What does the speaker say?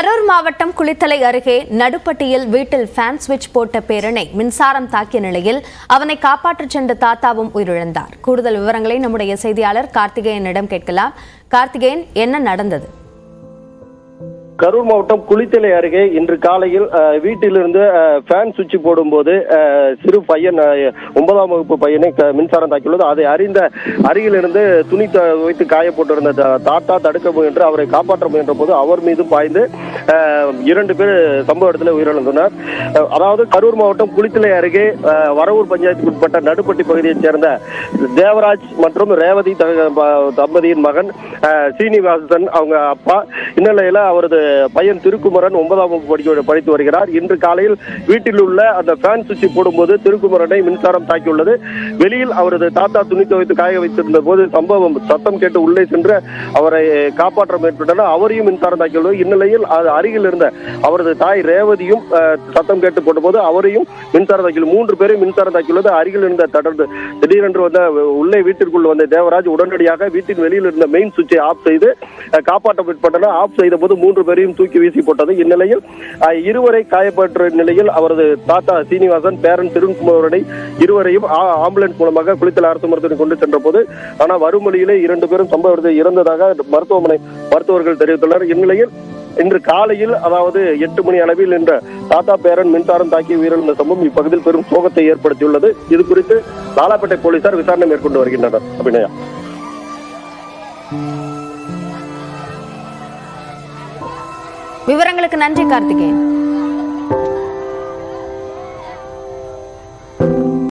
கரூர் மாவட்டம் குளித்தலை அருகே நடுப்பட்டியில் வீட்டில் ஃபேன் சுவிட்ச் போட்ட பேரனை மின்சாரம் தாக்கிய நிலையில் அவனை காப்பாற்றச் சென்ற தாத்தாவும் உயிரிழந்தார். கூடுதல் விவரங்களை நம்முடைய செய்தியாளர் கார்த்திகேயனிடம் கேட்கலாம். கார்த்திகேயன், என்ன நடந்தது? கரூர் மாவட்டம் குளித்தலை அருகே இன்று காலையில் வீட்டிலிருந்து ஃபேன் சுவிட்ச் போடும்போது சிறு பையன் 9ஆம் வகுப்பு பையனை மின்சாரம் தாக்கியுள்ளது. அதை அறிந்த அருகிலிருந்து துணி வைத்து காய போட்டிருந்த தாத்தா தடுக்க முயன்று அவரை காப்பாற்ற முயன்ற போது அவர் மீது பாய்ந்து 2 பேர் சம்பவ இடத்துல உயிரிழந்தனர். அதாவது கரூர் மாவட்டம் குளித்தலை அருகே வரவூர் பஞ்சாயத்துக்கு உட்பட்ட நடுப்பட்டி பகுதியைச் சேர்ந்த தேவராஜ் மற்றும் ரேவதி தம்பதியின் மகன் சீனிவாசன் அவங்க அப்பா. இந்நிலையில அவரது பையன் திருக்குமரன் 9ஆம் வகுப்பு படித்து வருகிறார். இன்று காலையில் வீட்டில் உள்ள அந்த ஃபேன் சுவிட்ச் போடும்போது திருக்குமரனை மின்சாரம் தாக்கியுள்ளது. வெளியில் அவரது தாத்தா துணி துவைத்து காய வைத்திருந்த போது சத்தம் கேட்டு உள்ளே சென்று அவரை காப்பாற்ற முயற்சித்தனர். அவரையும் மின்சாரம் தாக்கியுள்ளது. இந்நிலையில் அருகில் இருந்த அவரது தாய் ரேவதியும் சத்தம் கேட்டு போட்டபோது அவரையும் மின்சாரம் தாக்கியுள்ளது. 3 பேரையும் மின்சாரம் தாக்கியுள்ளது. அருகில் இருந்த திடீரென்று வந்த உள்ளே வீட்டிற்குள் வந்த தேவராஜ் உடனடியாக வீட்டின் வெளியில் இருந்த மெயின் சுவிட்சை ஆஃப் செய்து காப்பாற்ற முற்பட்டனர். ஆஃப் செய்த போது 3 பேரையும் தூக்கி வீசி போட்டது. இந்நிலையில் இருவரை காயப்பட்ட நிலையில் அவரது தாத்தா சீனிவாசன், பேரன் திருக்குமரனை இருவரையும் ஆம்புலன்ஸ் மூலமாக குளித்தலை அரசு மருத்துவமனை கொண்டு சென்ற போது ஆனால் வரும் வழியிலே 2 பேரும் சம்பவ இடத்தில் இறந்ததாக மருத்துவர்கள் தெரிவித்துள்ளனர். இந்நிலையில் இன்று காலையில் அதாவது 8 மணி அளவில் என்ற தாத்தா பேரன் மின்சாரம் தாக்கி உயிரிழந்த சம்பவம் இப்பகுதியில் பெரும் சோகத்தை ஏற்படுத்தியுள்ளது. இது குறித்து லாலாப்பேட்டை போலீசார் விசாரணை மேற்கொண்டு வருகின்றனர். அபிநயா, விவரங்களுக்கு நன்றி கார்த்திகேயன்.